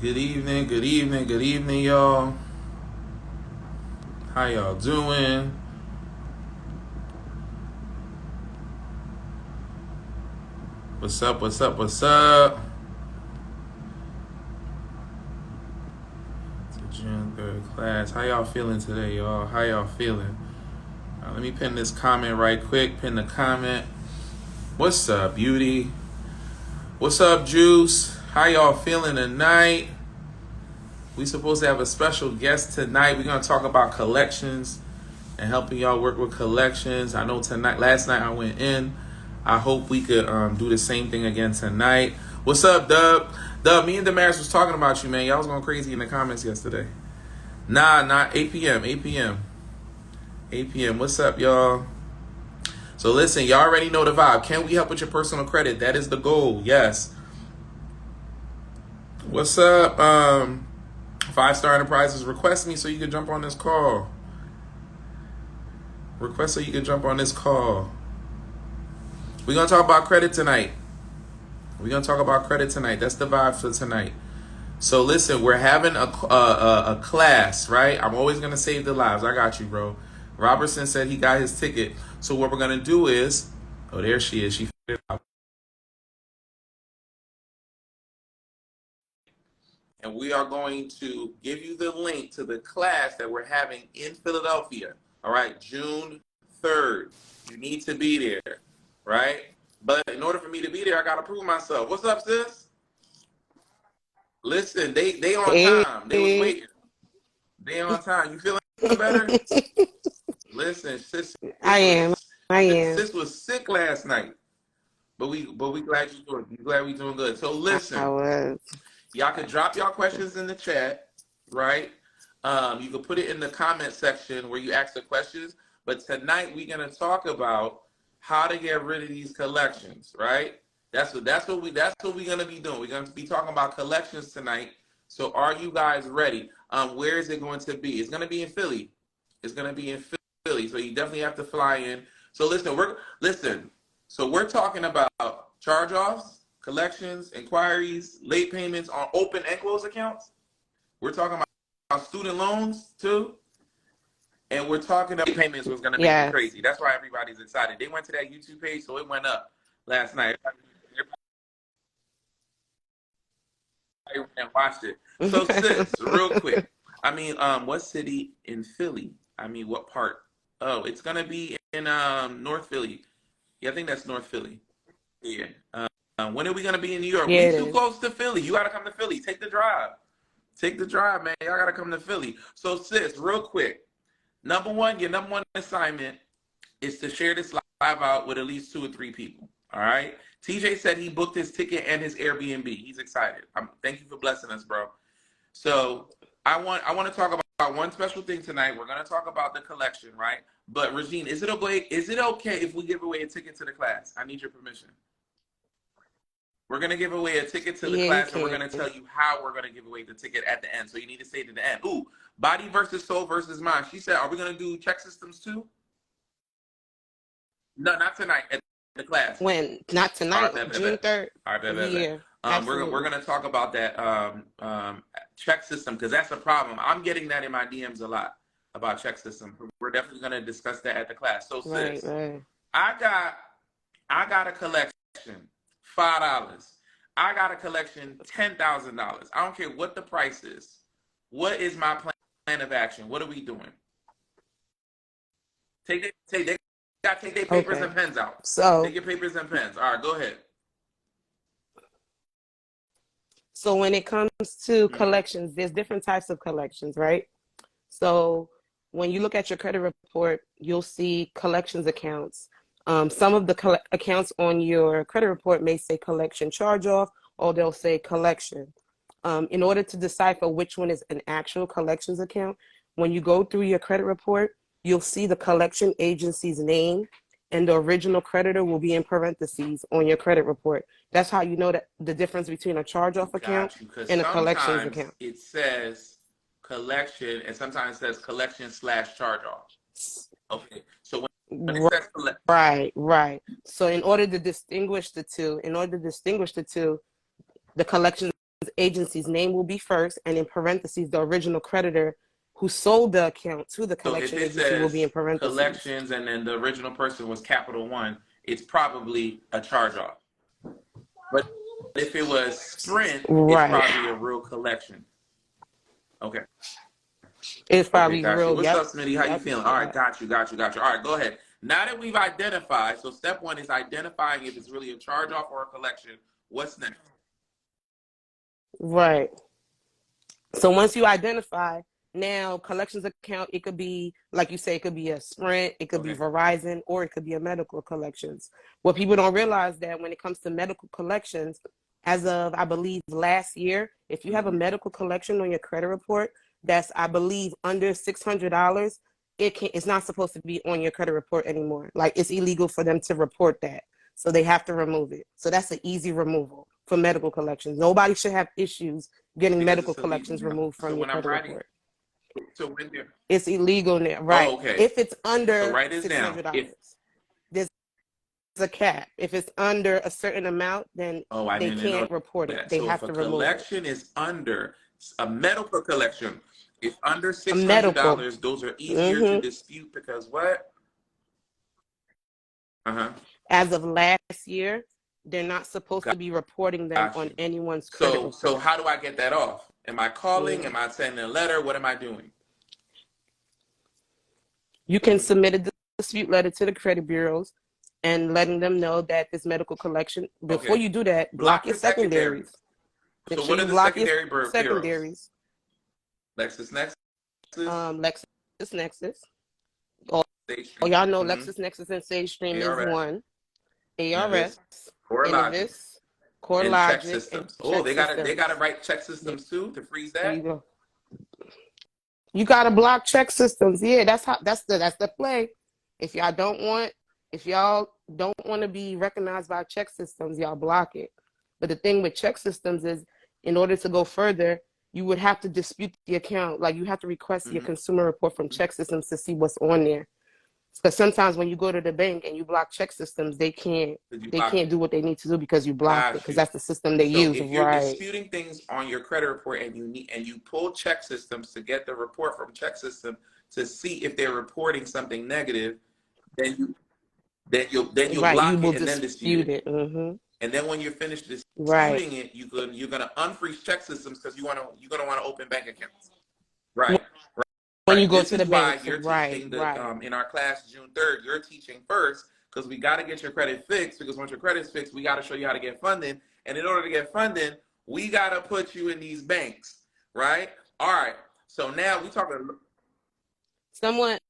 Good evening, good evening, good evening, y'all. How y'all doing? What's up, what's up, what's up? It's a June 3rd class. How y'all feeling today, y'all? How y'all feeling? Let me pin this comment right quick. Pin the comment. What's up, beauty? What's up, Juice? How y'all feeling tonight? We supposed to have a special guest tonight. We're gonna talk about collections and helping y'all work with collections. I know last night I went in. I hope we could do the same thing again tonight. What's up, Dub? Dub, me and Damaris was talking about you, man. Y'all was going crazy in the comments yesterday. Nah, not 8 p.m. 8 p.m. 8 p.m. What's up, y'all? So listen, y'all already know the vibe. Can we help with your personal credit? That is the goal. Yes. What's up? 5-Star Enterprises, request me so you can jump on this call. Request so you can jump on this call. We're going to talk about credit tonight. That's the vibe for tonight. So listen, we're having a class, right? I'm always going to save the lives. I got you, bro. Robertson said he got his ticket. So what we're going to do is, oh, there she is. She figured it out. And we are going to give you the link to the class that we're having in Philadelphia. All right, June 3rd. You need to be there, right? But in order for me to be there, I got to prove myself. What's up, sis? Listen, they on Hey, time. They was waiting. They on time. You feeling better? Listen, I am. I am. sis was sick last night. But we glad we doing good. So I listen, was. y'all can drop y'all questions in the chat, right? You can put it in the comment section where you ask the questions. But tonight we're gonna talk about how to get rid of these collections, right? That's what we're gonna be doing. We're gonna be talking about collections tonight. So are you guys ready? Where is it going to be? It's gonna be in Philly. It's gonna be in Philly. So you definitely have to fly in. So listen. So we're talking about charge-offs, collections, inquiries, late payments on open and closed accounts. We're talking about student loans too. And we're talking about payments was going to make you Yes. crazy. That's why everybody's excited. They went to that YouTube page, so it went up last night. Everybody went and watched it. So, sis, real quick. I mean, what city in Philly? I mean, what part? Oh, it's going to be in North Philly. Yeah, I think that's North Philly. Yeah. When are we going to be in New York? Yeah, We it too is. close to Philly. You got to come to Philly. Take the drive. Take the drive, man. Y'all got to come to Philly. So, sis, real quick. Your number one assignment is to share this live out with at least 2 or 3 people. All right. TJ said he booked his ticket and his Airbnb. He's excited. Thank you for blessing us, bro. So I want to talk about one special thing tonight. We're going to talk about the collection, right? But Regine, is it okay if we give away a ticket to the class? I need your permission. We're going to give away a ticket to the Yeah, you class, and we're can. going to tell you how we're going to give away the ticket at the end. So you need to stay to the end. Ooh, body versus soul versus mind. She said, are we going to do check systems too? No, not tonight. At the class. When? Not All tonight. right, bet, bet, June bet. 3rd. All right, bet, bet, bet. Yeah, We're absolutely. gonna talk about that check system because that's a problem. I'm getting that in my DMs a lot about check system. We're definitely gonna discuss that at the class. So Right, sis, right. I got a collection, $5. I got a collection, $10,000. I don't care what the price is. What is my plan of action? What are we doing? They got to take their papers Okay. and pens out. Take So, your papers and pens. All right, go ahead. so when it comes to Mm-hmm. collections, there's different types of collections, right? So when you look at your credit report, you'll see collections accounts. Some of the accounts on your credit report may say collection charge off, or they'll say collection. In order to decipher which one is an actual collections account, when you go through your credit report, you'll see the collection agency's name, and the original creditor will be in parentheses on your credit report. That's how you know that the difference between a charge-off account Got you. Because and a collections sometimes account. it says collection and sometimes it says collection slash charge off. Okay. So when it says collect, Right, right. So in order to distinguish the two, the collections agency's name will be first, and in parentheses, the original creditor who sold the account to the So if collection it agency will be in says parentheses. collections and then the original person was Capital One, it's probably a charge off. But if it was Sprint, it's Right. probably a real collection. Okay. It's Okay, probably got you. real. What's Yep. up, Smitty? How you Yep. feeling? All right, got you. All right, go ahead. Now that we've identified, so step one is identifying if it's really a charge off or a collection. What's next? Right. So once you identify, now collections account, it could be, like you say, it could be a Sprint, it could be Okay. Verizon, or it could be a medical collections. What people don't realize that when it comes to medical collections, as of, I believe, last year, if you have a medical collection on your credit report, that's, I believe, under $600, it's not supposed to be on your credit report anymore. Like, it's illegal for them to report that. So they have to remove it. So that's an easy removal for medical collections. Nobody should have issues getting Because medical it's illegal collections now. removed So from your when I'm credit writing, report. so when they're, It's illegal now, right? oh, okay. If it's So under write this down. $600, there's a cap. If it's under a certain amount, then I they didn't know can't report it. that. They So if have a to remove it. collection is under a medical collection, if under A medical. $600, those are easier to dispute because what? As of last year, they're not supposed to be reporting them Got on you. anyone's credit report. So how do I get that off? Am I calling? Am I sending a letter? What am I doing? You can submit a dispute letter to the credit bureaus and letting them know that this medical collection, before Okay. you do that, Block your your secondary. secondaries. Make So sure what are you the block your secondary bureaus? secondaries. LexisNexis? LexisNexis. Oh, SageStream. y'all know LexisNexis and SageStream ARS. is one. Innovis. ARS, Innovis, CoreLogic, and Check Systems. They gotta write Check Systems too to freeze that. There you go. You gotta block Check Systems. Yeah, that's the play. If y'all don't want to be recognized by Check Systems, y'all block it. But the thing with Check Systems is, in order to go further, you would have to dispute the account. Like, you have to request your consumer report from Check Systems to see what's on there. Because sometimes when you go to the bank and you block Check Systems, they can't do what they need to do because you blocked it, because that's the system they use. If you're disputing things on your credit report and you pull Check Systems to get the report from Check System to see if they're reporting something negative, then you'll block it and then dispute it. And then when you're finished disputing it, you're gonna unfreeze Check Systems because you're gonna want to open bank accounts. Right. When you go to the bank, bank, you're teaching in our class June 3rd, you're teaching first because we got to get your credit fixed, because once your credit's fixed, we got to show you how to get funding. And in order to get funding, we got to put you in these banks, right? All right. So now we talking. Someone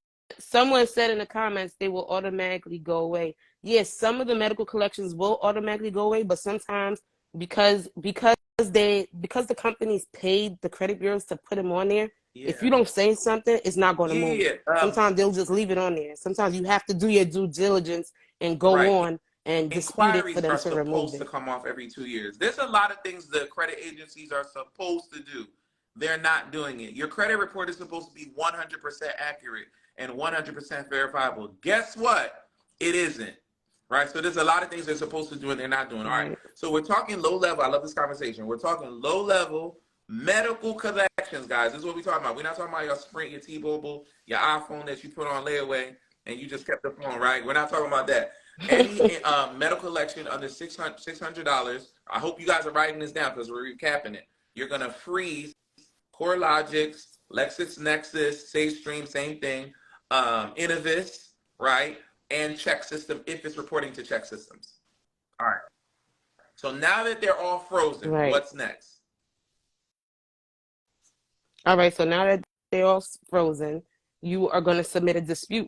said in the comments they will automatically go away. Yes, some of the medical collections will automatically go away, but sometimes because the companies paid the credit bureaus to put them on there, if you don't say something, it's not going to move. Sometimes they'll just leave it on there. Sometimes you have to do your due diligence and go on and dispute it for them to remove it. Inquiries are supposed to come off every 2 years. There's a lot of things the credit agencies are supposed to do. They're not doing it. Your credit report is supposed to be 100% accurate and 100% verifiable. Guess what? It isn't. Right? So there's a lot of things they're supposed to do and they're not doing. All right. So we're talking low level. I love this conversation. We're talking low level medical collections, guys. This is what we're talking about. We're not talking about your Sprint, your T-Mobile, your iPhone that you put on layaway and you just kept the phone, right? We're not talking about that. Any medical collection under $600, I hope you guys are writing this down because we're recapping it. You're going to freeze CoreLogic, LexisNexis, SageStream, same thing, Innovis, right? And Check System if it's reporting to Check Systems. All right. So now that they're all frozen, what's next? All right. So now that they're all frozen, you are going to submit a dispute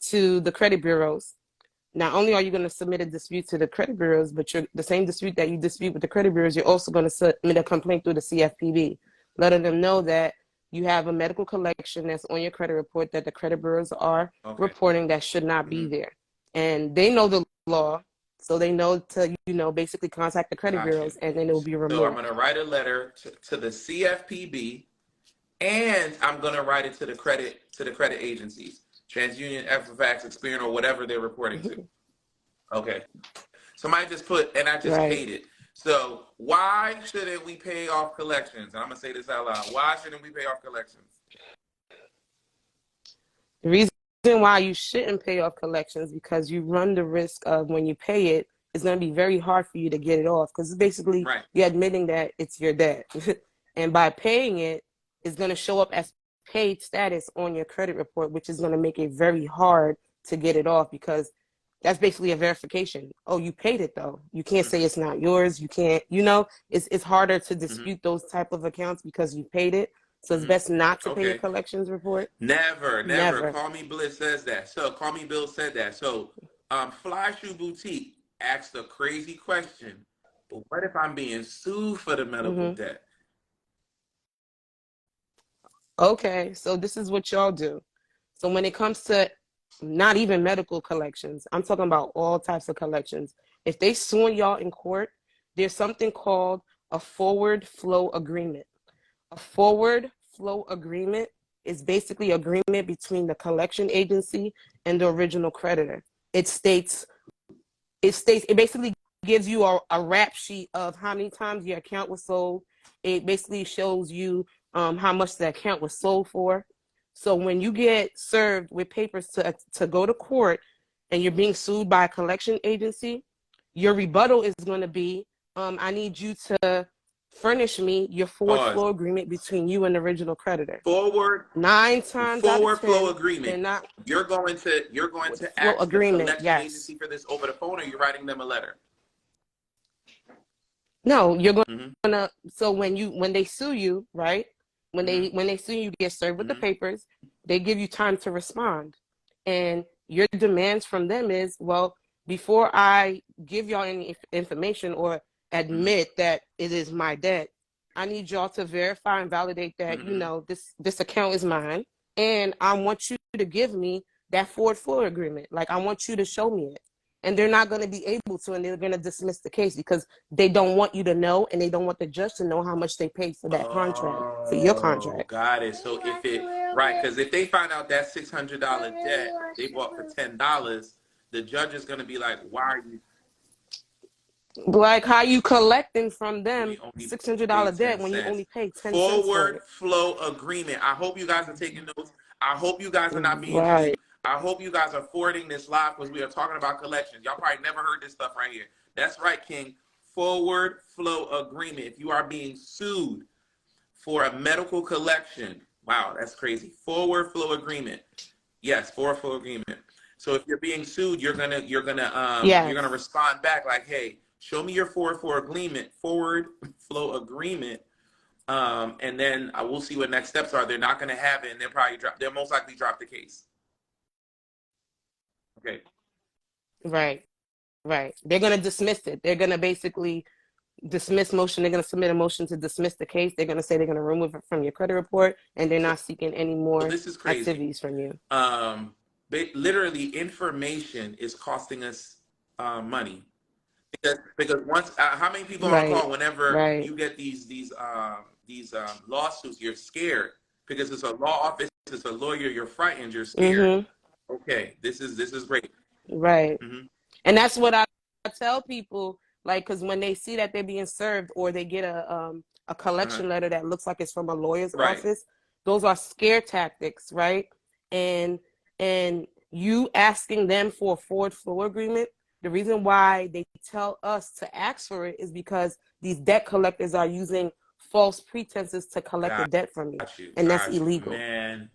to the credit bureaus. Not only are you going to submit a dispute to the credit bureaus, but the same dispute that you dispute with the credit bureaus, you're also going to submit a complaint through the CFPB, letting them know that you have a medical collection that's on your credit report that the credit bureaus are reporting that should not be there. And they know the law, so they know to, basically contact the credit bureaus, and then it will be removed. So I'm going to write a letter to the CFPB, and I'm going to write it to the credit agencies, TransUnion, Equifax, Experian, or whatever they're reporting to. Okay. Somebody just put, and I just hate it. So why shouldn't we pay off collections? And I'm gonna say this out loud. Why shouldn't we pay off collections? The reason why you shouldn't pay off collections because you run the risk of when you pay it, it's going to be very hard for you to get it off because basically Right. you're admitting that it's your debt. And by paying it, it's going to show up as paid status on your credit report, which is going to make it very hard to get it off because that's basically a verification. Oh, you paid it though. You can't say it's not yours. You can't, it's harder to dispute those type of accounts because you paid it. So it's best not to pay a collections report. Never. Call Me Bliss says that. So Call Me Bill said that. So Fly Shoe Boutique asked a crazy question. But what if I'm being sued for the medical debt? Okay, so this is what y'all do. So when it comes to not even medical collections, I'm talking about all types of collections. If they suing y'all in court, there's something called a forward flow agreement. A forward flow agreement is basically agreement between the collection agency and the original creditor. It basically gives you a rap sheet of how many times your account was sold. It basically shows you how much the account was sold for. So when you get served with papers to go to court and you're being sued by a collection agency, your rebuttal is going to be, I need you to furnish me your forward flow agreement between you and the original creditor. Forward 9 times out of 10, flow agreement. not you're going to ask the collection agency for this over the phone, or you're writing them a letter? No, you're gonna. So when they sue you, right? When they sue you, you get served with the papers. They give you time to respond, and your demands from them is, well, before I give y'all any information or admit that it is my debt, I need y'all to verify and validate that this account is mine, and I want you to give me that forward flow agreement. Like I want you to show me it. And they're not going to be able to, and they're going to dismiss the case because they don't want you to know, and they don't want the judge to know how much they paid for that contract, for your contract. Got it. So because if they find out that $600 debt they bought for $10, the judge is going to be like, why are you? Like how you collecting from them $600 debt when you only pay 10 cents for it. Forward flow agreement. I hope you guys are taking notes. I hope you guys are not being cheap. I hope you guys are forwarding this live because we are talking about collections. Y'all probably never heard this stuff right here. That's right, King. Forward flow agreement. If you are being sued for a medical collection, wow, that's crazy. Forward flow agreement. Yes, forward flow agreement. So if you're being sued, you're gonna respond back like, hey, show me your forward flow agreement. And then I will see what next steps are. They're not going to have it, and they'll most likely drop the case. Okay. Right. They're going to dismiss it. They're going to basically dismiss motion. They're going to submit a motion to dismiss the case. They're going to say they're going to remove it from your credit report, and they're not seeking any more activities from you. Literally, information is costing us money. Because once, how many people on call whenever you get these lawsuits, you're scared because it's a law office, it's a lawyer, you're frightened, you're scared. Okay, this is great. Right. And that's what I tell people, like, because when they see that they're being served or they get a collection letter that looks like it's from a lawyer's office, those are scare tactics, right? And you asking them for a forward flow agreement, the reason why they tell us to ask for it is because these debt collectors are using false pretenses to collect the debt from you. And that's illegal. Man.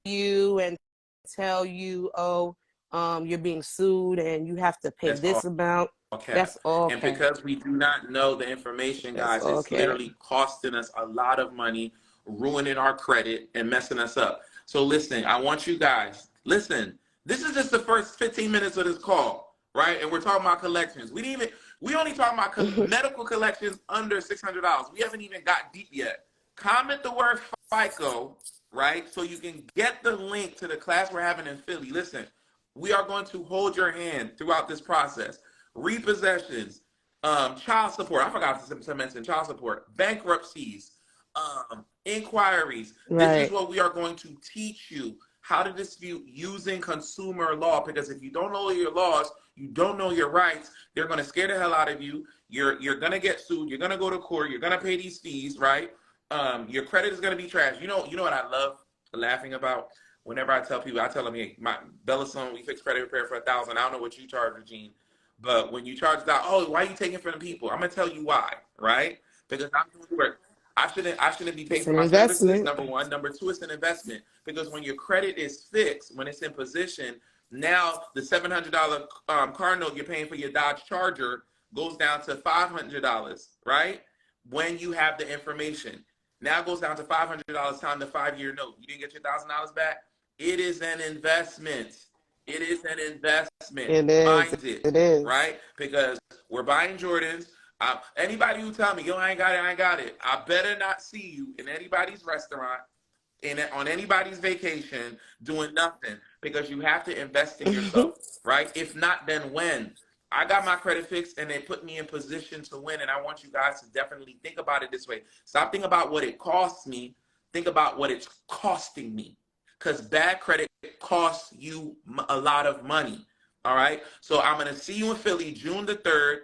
You and tell you, you're being sued and you have to pay this amount. That's all. And because we do not know the information, guys, it's literally costing us a lot of money, ruining our credit and messing us up. So listen, I want you guys, listen, this is just the first 15 minutes of this call, right? And we're talking about collections. We only talking about medical collections under $600. We haven't even got deep yet. Comment the word FICO, right? So you can get the link to the class we're having in Philly. Listen, we are going to hold your hand throughout this process. Repossessions, child support. I forgot to mention child support, bankruptcies, inquiries. This is what we are going to teach you, how to dispute using consumer law, because if you don't know your laws, you don't know your rights, they're going to scare the hell out of you. You're going to get sued. You're going to go to court. You're going to pay these fees, right? Your credit is going to be trash. You know what I love laughing about? Whenever I tell people, I tell them, hey, my Bellasone, we fix credit repair for $1,000. I don't know what you charge, Regine, but when you charge that, oh, why are you taking from the people? I'm gonna tell you why, right? Because I'm doing work. I shouldn't be paid It's for an my services. investment. Number one. Number two, it's an investment because when your credit is fixed, when it's in position, now the $700 car note you're paying for your Dodge Charger goes down to $500, right? When you have the information, now it goes down to $500 time the 5-year note. You didn't get your $1,000 back. It is an investment. It is an investment. It is. Mind it, It is. right? Because we're buying Jordans. Anybody who tell me, yo, I ain't got it, I ain't got it, I better not see you in anybody's restaurant, on anybody's vacation, doing nothing, because you have to invest in yourself, right? If not, then when? I got my credit fixed and they put me in position to win, and I want you guys to definitely think about it this way. Stop thinking about what it costs me. Think about what it's costing me, because bad credit costs you a lot of money, all right? So I'm going to see you in Philly June the 3rd.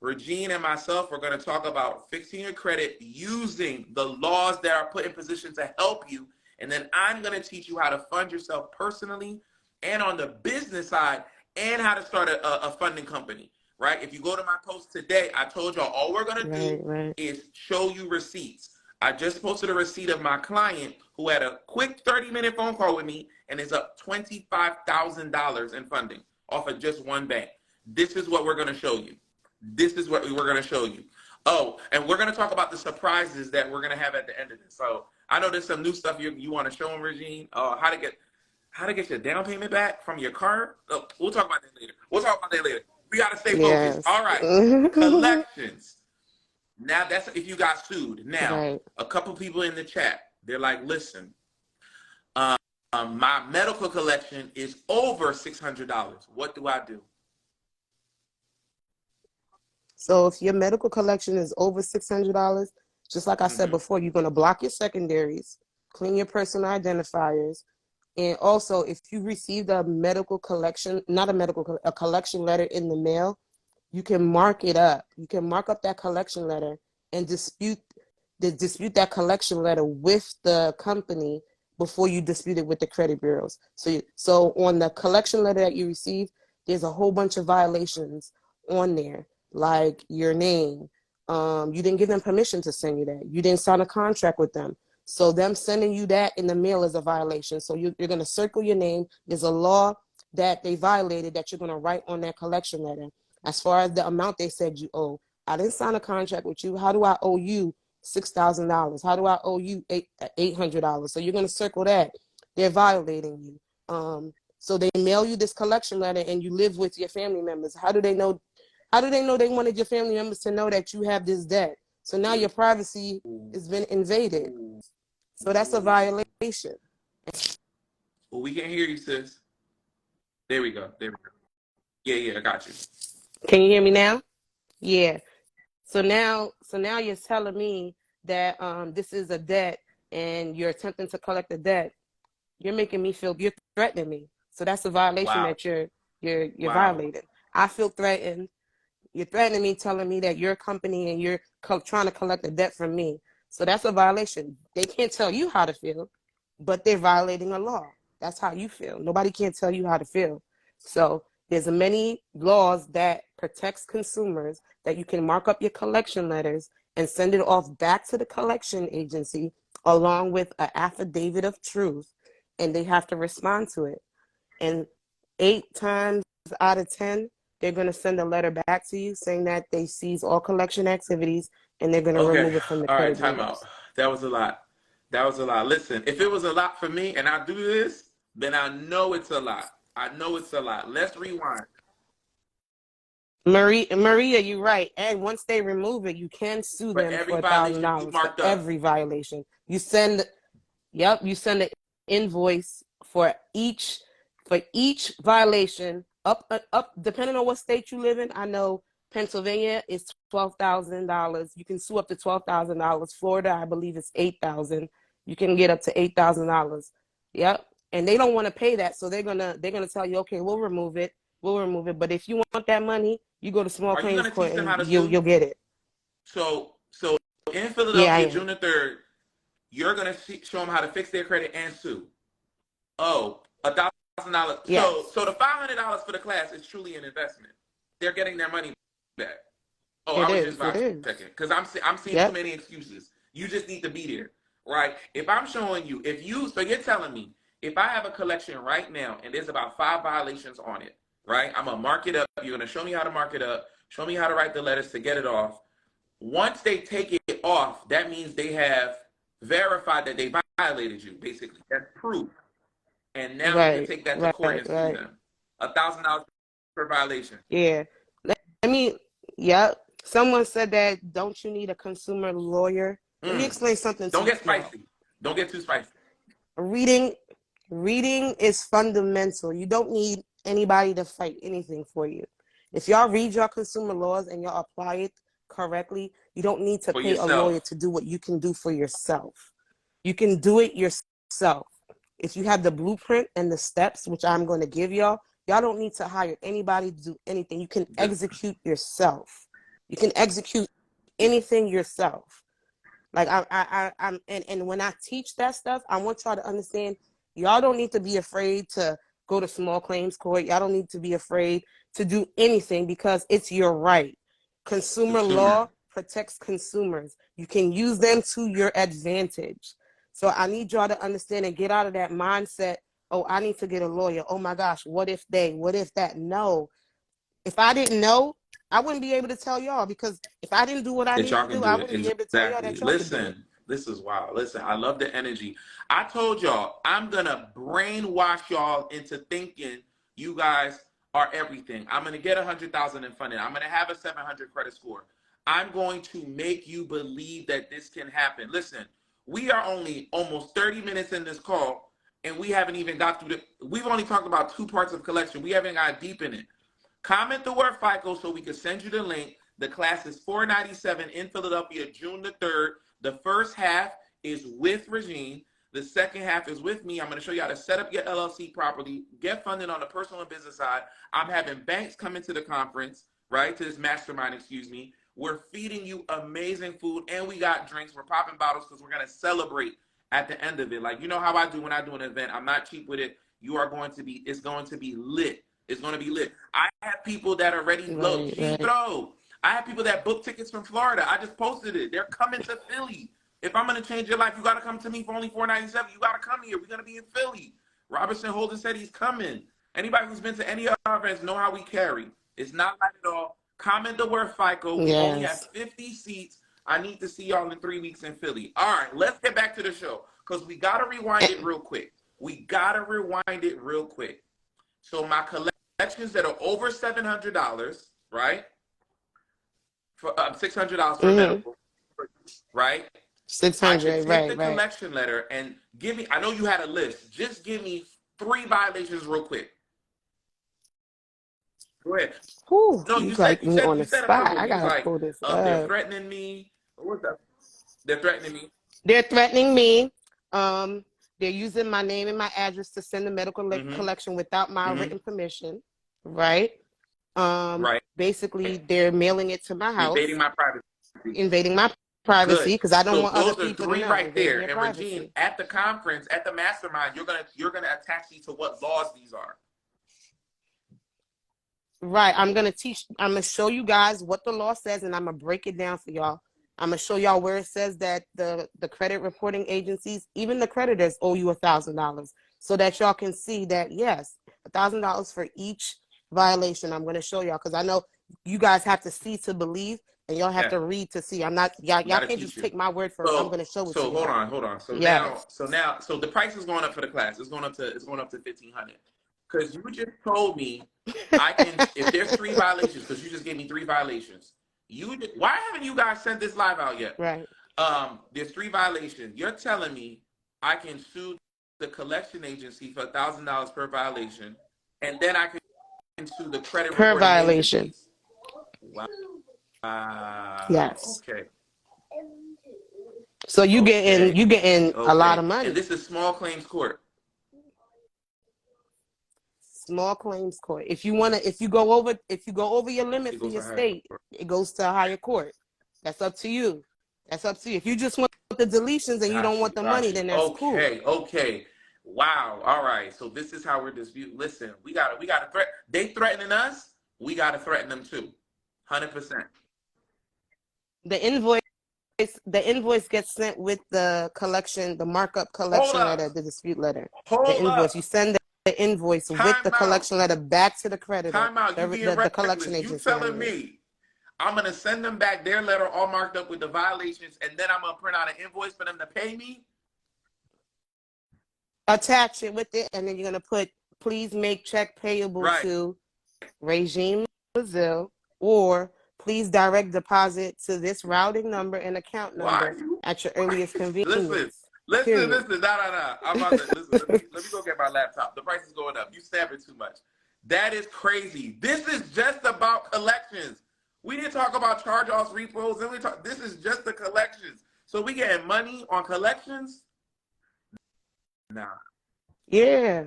Regine and myself are going to talk about fixing your credit using the laws that are put in position to help you. And then I'm going to teach you how to fund yourself personally and on the business side, and how to start a funding company, right? If you go to my post today, I told y'all all we're going to do is show you receipts. I just posted a receipt of my client who had a quick 30-minute phone call with me and is up $25,000 in funding off of just one bank. This is what we're going to show you. This is what we're going to show you. Oh, and we're going to talk about the surprises that we're going to have at the end of this. So I know there's some new stuff you want to show them, Regine. How to get your down payment back from your car. Oh, we'll talk about that later. We got to stay focused. Yes. All right. Collections. Now, that's if you got sued. Now, a couple people in the chat, they're like, listen, my medical collection is over $600. What do I do? So if your medical collection is over $600, just like I said before, you're going to block your secondaries, clean your personal identifiers. And also, if you received a medical collection, a collection letter in the mail, you can mark it up. You can mark up that collection letter and dispute that collection letter with the company before you dispute it with the credit bureaus. So on the collection letter that you receive, there's a whole bunch of violations on there, like your name. You didn't give them permission to send you that. You didn't sign a contract with them. So them sending you that in the mail is a violation. So you're going to circle your name. There's a law that they violated that you're going to write on that collection letter. As far as the amount they said you owe, I didn't sign a contract with you. How do I owe you $6,000? How do I owe you $800? So you're going to circle that. They're violating you. So they mail you this collection letter and you live with your family members. How do they know they wanted your family members to know that you have this debt? So now your privacy has been invaded. So that's a violation. Well, we can't hear you, sis. There we go. Yeah, I got you. Can you hear me now? Yeah. So now you're telling me that this is a debt and you're attempting to collect the debt. You're making me feel, you're threatening me. So that's a violation that you're violating. I feel threatened. You're threatening me, telling me that you're a company and you're trying to collect a debt from me. So that's a violation. They can't tell you how to feel, but they're violating a law. That's how you feel. Nobody can tell you how to feel. So there's many laws that protects consumers that you can mark up your collection letters and send it off back to the collection agency along with an affidavit of truth, and they have to respond to it. And 8 times out of 10, they're going to send a letter back to you saying that they seize all collection activities and they're going to remove it from the credit bureaus. All right, time out. That was a lot. Listen, if it was a lot for me and I do this, then I know it's a lot. Let's rewind. Maria, you're right. And once they remove it, you can sue them for $1,000 for every violation. You send an invoice for each violation up depending on what state you live in. I know Pennsylvania is $12,000. You can sue up to $12,000. Florida, I believe, is $8,000. You can get up to $8,000. Yep. And they don't want to pay that, so they're gonna tell you, okay, we'll remove it. we'll remove it. But if you want that money, you go to small Are you claims going to court teach them how and to sue? you'll get it. So in Yeah, I Philadelphia, am. June the 3rd, you're going to show them how to fix their credit and sue. Oh, $1,000. Yes. So the $500 for the class is truly an investment. They're getting their money back. Oh, I It was just is. It vibe is. checking because I'm seeing too Yep. many excuses. You just need to be there, right? If I'm showing you, so you're telling me if I have a collection right now and there's about 5 violations on it, right? I'm gonna mark it up. You're gonna show me how to mark it up. Show me how to write the letters to get it off. Once they take it off, that means they have verified that they violated you. Basically, that's proof. And now you can Right. take that to court Right. and sue Right. them. $1,000 per violation. Yeah. I mean, yep. Someone said that, don't you need a consumer lawyer? Let me explain something Don't to get y'all. spicy. Don't get too spicy. Reading is fundamental. You don't need anybody to fight anything for you. If y'all read your consumer laws and y'all apply it correctly, you don't need to For pay a lawyer yourself. to do what you can do for yourself. You can do it yourself. If you have the blueprint and the steps, which I'm going to give y'all, y'all don't need to hire anybody to do anything. You can execute yourself. You can execute anything yourself. Like and when I teach that stuff, I want y'all to understand y'all don't need to be afraid to go to small claims court. Y'all don't need to be afraid to do anything because it's your right. Consumer law protects consumers. You can use them to your advantage. So I need y'all to understand and get out of that mindset. Oh, I need to get a lawyer. Oh my gosh, what if that? No. If I didn't know, I wouldn't be able to tell y'all because if I didn't do what I That need y'all to can do, do I it. wouldn't be able to tell y'all Exactly. that y'all could do it. Listen, this is wild. Listen, I love the energy. I told y'all, I'm going to brainwash y'all into thinking you guys are everything. I'm going to get 100,000 in funding. I'm going to have a 700 credit score. I'm going to make you believe that this can happen. Listen, we are only almost 30 minutes in this call, and we haven't even got through we've only talked about 2 parts of collection. We haven't got deep in it. Comment the word FICO so we can send you the link. The class is $497 in Philadelphia, June the 3rd. The first half is with Regine. The second half is with me. I'm going to show you how to set up your LLC properly, get funded on the personal and business side. I'm having banks come into the conference, right, to this mastermind, excuse me. We're feeding you amazing food, and we got drinks. We're popping bottles because we're going to celebrate at the end of it. Like, you know how I do when I do an event. I'm not cheap with it. It's going to be lit. It's going to be lit. I have people that are ready. Look, bro. I have people that book tickets from Florida. I just posted it. They're coming to Philly. If I'm going to change your life, you got to come to me for only $497. You got to come here. We're going to be in Philly. Robertson Holden said he's coming. Anybody who's been to any of our events know how we carry. It's not like at all. Comment the word FICO. We only have 50 seats. I need to see y'all in 3 weeks in Philly. All right, let's get back to the show because we got to rewind it real quick. So my collections that are over $700, right? For $600 for medical, right? 600, I should take the right. collection letter and give me. I know you had a list. Just give me 3 violations real quick. Go ahead. Whew, No, you like me on the you said a spot. couple. I You was gotta like, pull this they're up. threatening me. What's that? They're threatening me. They're threatening me. They're using my name and my address to send the medical collection without my written permission, right? Right. Basically, they're mailing it to my house. Invading my privacy because I don't want other people to know. Those are 3 right there. And privacy. Regine, at the conference, at the mastermind, you're gonna attach these to what laws these are. Right. I'm gonna show you guys what the law says, and I'm gonna break it down for y'all. I'm gonna show y'all where it says that the credit reporting agencies, even the creditors, owe you $1,000, so that y'all can see that yes, $1,000 for each violation. I'm gonna show y'all because I know you guys have to see to believe, and y'all have to read to see. I'm not y'all can't just take my word for it. I'm gonna show it to you. So hold on. So now the price is going up for the class. It's going up to $1,500. Because you just told me I can, if there's 3 violations, because you just gave me 3 violations. Why haven't you guys sent this live out yet? Right. There's 3 violations. You're telling me I can sue the collection agency for $1,000 per violation, and then I can sue the credit per reporting violation. agencies. Wow. Yes. Okay. So you getting a lot of money. And this is small claims court. small claims court. If you go over your limit for your state, it goes to a higher court. That's up to you. That's up to you. If you just want the deletions and you don't want the money, then that's cool. Okay. Wow. All right. So this is how we're disputing. Listen, we gotta threat. They threatening us. We gotta threaten them too. 100%. The invoice gets sent with the markup collection letter, the dispute letter. The invoice. You send the invoice with the collection letter back to the creditor. Time out. You being the collection agency. You telling me I'm gonna send them back their letter all marked up with the violations, and then I'm gonna print out an invoice for them to pay me? Attach it with it, and then you're gonna put, please make check payable to Regine Brazil, or please direct deposit to this routing number and account number at your earliest convenience. Listen. Nah. I'm about to listen. Let me go get my laptop. The price is going up. You stabbing too much. That is crazy. This is just about collections. We didn't talk about charge-offs, repos, and this is just the collections. So we getting money on collections? Nah. Yeah.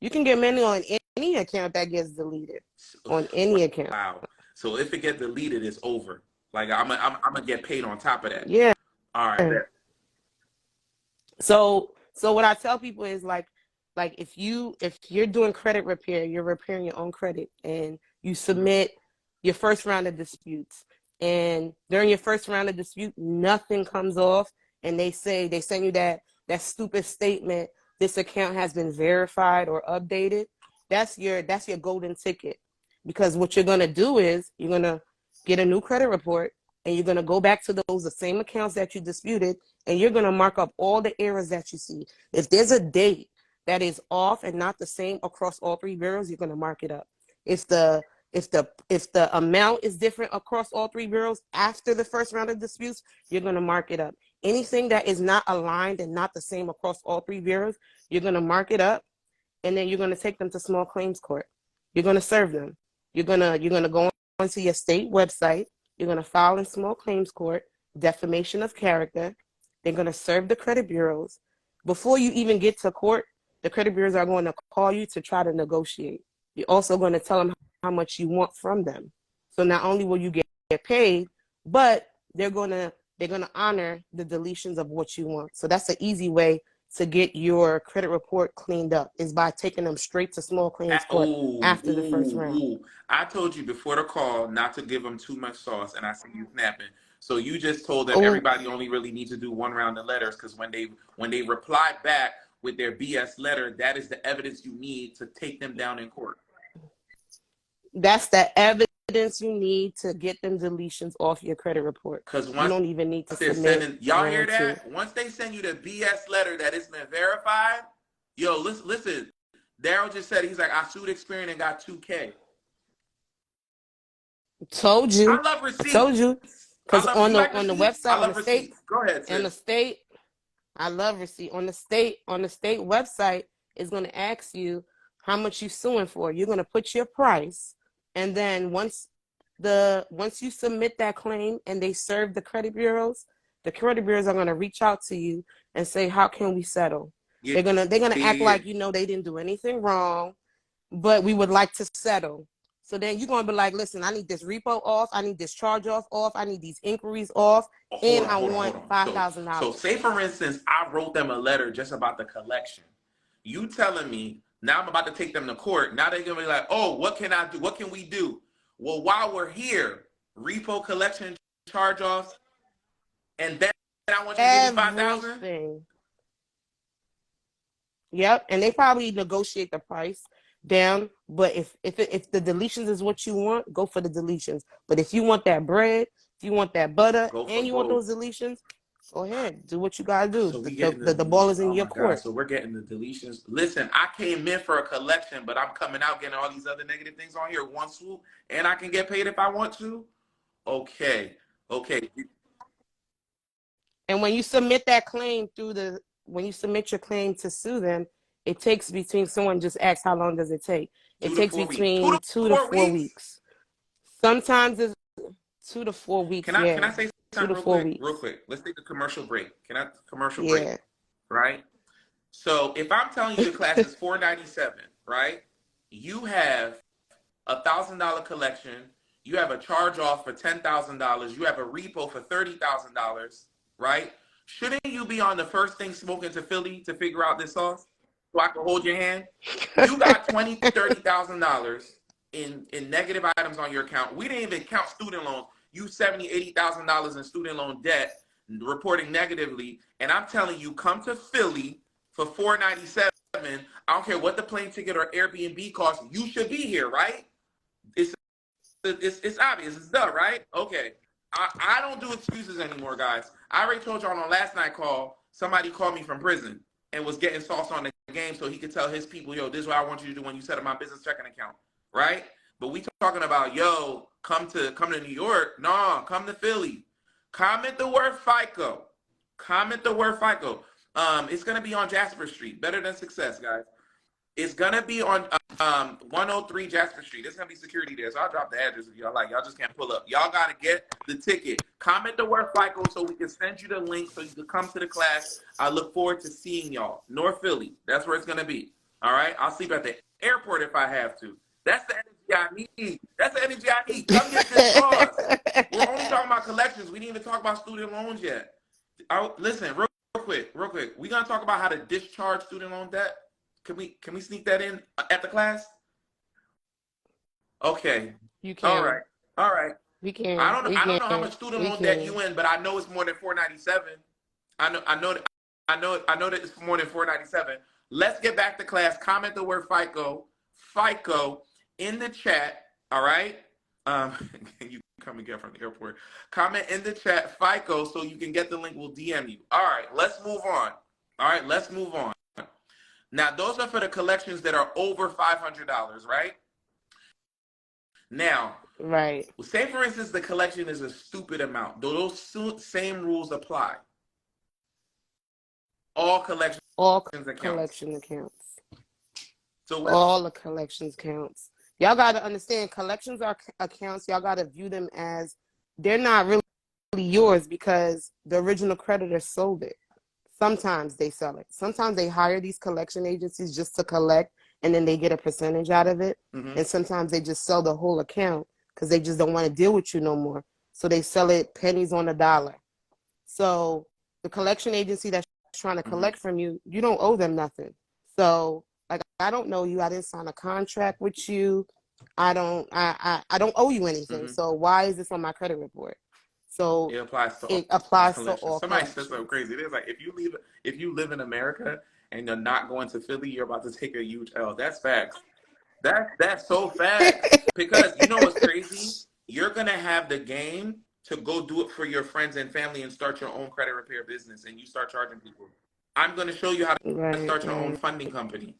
You can get money on any account that gets deleted. On any account. Wow. So if it gets deleted, it's over. Like I'm gonna get paid on top of that. Yeah. All right. So what I tell people is like if you're doing credit repair, you're repairing your own credit, and you submit your first round of disputes, and during your first round of dispute, nothing comes off, and they send you that stupid statement, this account has been verified or updated. That's your golden ticket, because what you're gonna do is you're gonna get a new credit report, and you're gonna go back to the same accounts that you disputed, and you're gonna mark up all the errors that you see. If there's a date that is off and not the same across all three bureaus, you're gonna mark it up. If the amount is different across all three bureaus after the first round of disputes, you're gonna mark it up. Anything that is not aligned and not the same across all three bureaus, you're gonna mark it up, and then you're gonna take them to small claims court. You're gonna serve them. You're gonna go onto your state website. You're gonna file in small claims court, defamation of character. They're gonna serve the credit bureaus. Before you even get to court, the credit bureaus are going to call you to try to negotiate. You're also going to tell them how much you want from them. So not only will you get paid, but they're gonna honor the deletions of what you want. So that's an easy way to get your credit report cleaned up, is by taking them straight to small claims court after the first round. I told you before the call not to give them too much sauce, and I see you snapping. So you just told them everybody only really needs to do one round of letters, because when they reply back with their BS letter, that is the evidence you need to take them down in court. That's the evidence you need to get them deletions off your credit report. Because you don't even need to submit. Y'all hear that? Once they send you the BS letter that it's been verified, yo, listen. Daryl just said, he's like, I sued Experian and got $2K. Told you. I love receipts. Told you. Because on the website, on the state, go ahead, sis. And the state, I love receipt. On the state website, is going to ask you how much you're suing for. You're going to put your price, and then once you submit that claim and they serve the credit bureaus are going to reach out to you and say, how can we settle? Yeah, they're gonna act like they didn't do anything wrong, but we would like to settle. So then you're going to be like, listen, I need this repo off. I need this charge off. I need these inquiries off. I want $5,000. So say, for instance, I wrote them a letter just about the collection. You telling me now I'm about to take them to court. Now they're going to be like, oh, what can I do? What can we do? Well, while we're here, repo, collection, charge offs, and then I want you to give me $5,000? Yep. And they probably negotiate the price down, but if the deletions is what you want, go for the deletions. But if you want that bread, if you want that butter, and you want those deletions, go ahead, do what you gotta do. So the ball is in your court. God, so we're getting the deletions. Listen, I came in for a collection, but I'm coming out getting all these other negative things on here one swoop, and I can get paid if I want to. Okay. And when you submit that claim when you submit your claim to sue them, it takes between, someone just asked how long does it take? It takes between 2 to 4 weeks. Sometimes it's 2 to 4 weeks. Can I say something real quick? Let's take a commercial break. Break? Right? So if I'm telling you the class is $497, right? You have $1,000 collection. You have a charge off for $10,000. You have a repo for $30,000, right? Shouldn't you be on the first thing smoking to Philly to figure out this sauce so I can hold your hand? You got $20,000-$30,000 in negative items on your account. We didn't even count student loans. You $70,000-$80,000 in student loan debt, reporting negatively. And I'm telling you, come to Philly for $497. I don't care what the plane ticket or Airbnb costs. You should be here, right? It's obvious. It's done, right? Okay. I don't do excuses anymore, guys. I already told y'all on last night call, somebody called me from prison and was getting sauce on the game so he could tell his people, yo, this is what I want you to do when you set up my business checking account, right? But we talking about, yo, come to New York. No, come to Philly. Comment the word FICO. Comment the word FICO. It's going to be on Jasper Street. Better than success, guys. It's going to be on 103 Jasper Street. There's going to be security there, so I'll drop the address if y'all like. Y'all just can't pull up. Y'all got to get the ticket. Comment the word FICO so we can send you the link so you can come to the class. I look forward to seeing y'all. North Philly. That's where it's going to be. All right? I'll sleep at the airport if I have to. That's the energy I need. That's the energy I need. Come get this sauce. We're only talking about collections. We didn't even talk about student loans yet. Listen, real quick. We're going to talk about how to discharge student loan debt. Can we sneak that in at the class? Okay. You can. All right. We can. I don't know how much student loan debt you in, but I know it's more than $497. I know that it's more than $497. Let's get back to class. Comment the word FICO in the chat. All right. You come and get from the airport. Comment in the chat FICO so you can get the link. We'll DM you. All right. Let's move on. Now, those are for the collections that are over $500, right? Now, right. Say, for instance, the collection is a stupid amount. Those same rules apply. All collection accounts. So all the collections accounts. Y'all got to understand, collections are accounts. Y'all got to view them as they're not really yours because the original creditor sold it. Sometimes they sell it. Sometimes they hire these collection agencies just to collect, and then they get a percentage out of it. Mm-hmm. And sometimes they just sell the whole account because they just don't want to deal with you no more. So they sell it pennies on the dollar. So the collection agency that's trying to collect from you, you don't owe them nothing. So like, I don't know you. I didn't sign a contract with you. I don't owe you anything. So why is this on my credit report? So it applies to all. Somebody said something crazy. It's like if you live in America and you're not going to Philly, you're about to take a huge L. That's facts. That's so facts. Because you know what's crazy? You're gonna have the game to go do it for your friends and family and start your own credit repair business, and you start charging people. I'm gonna show you how to start your own funding company.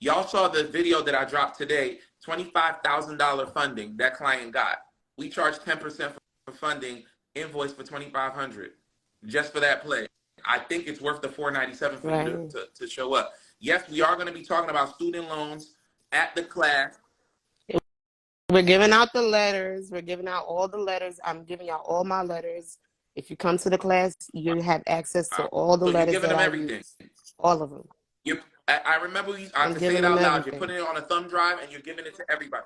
Y'all saw the video that I dropped today. $25,000 funding that client got. We charged 10% for funding. Invoice for $2,500 just for that play. I think it's worth the $497 for you to show up. Yes, we are going to be talking about student loans at the class. We're giving out the letters. We're giving out all the letters. I'm giving out all my letters. If you come to the class, you have access to all the letters. You're giving them everything. All of them. I remember I can say it out loud. You're putting it on a thumb drive and you're giving it to everybody.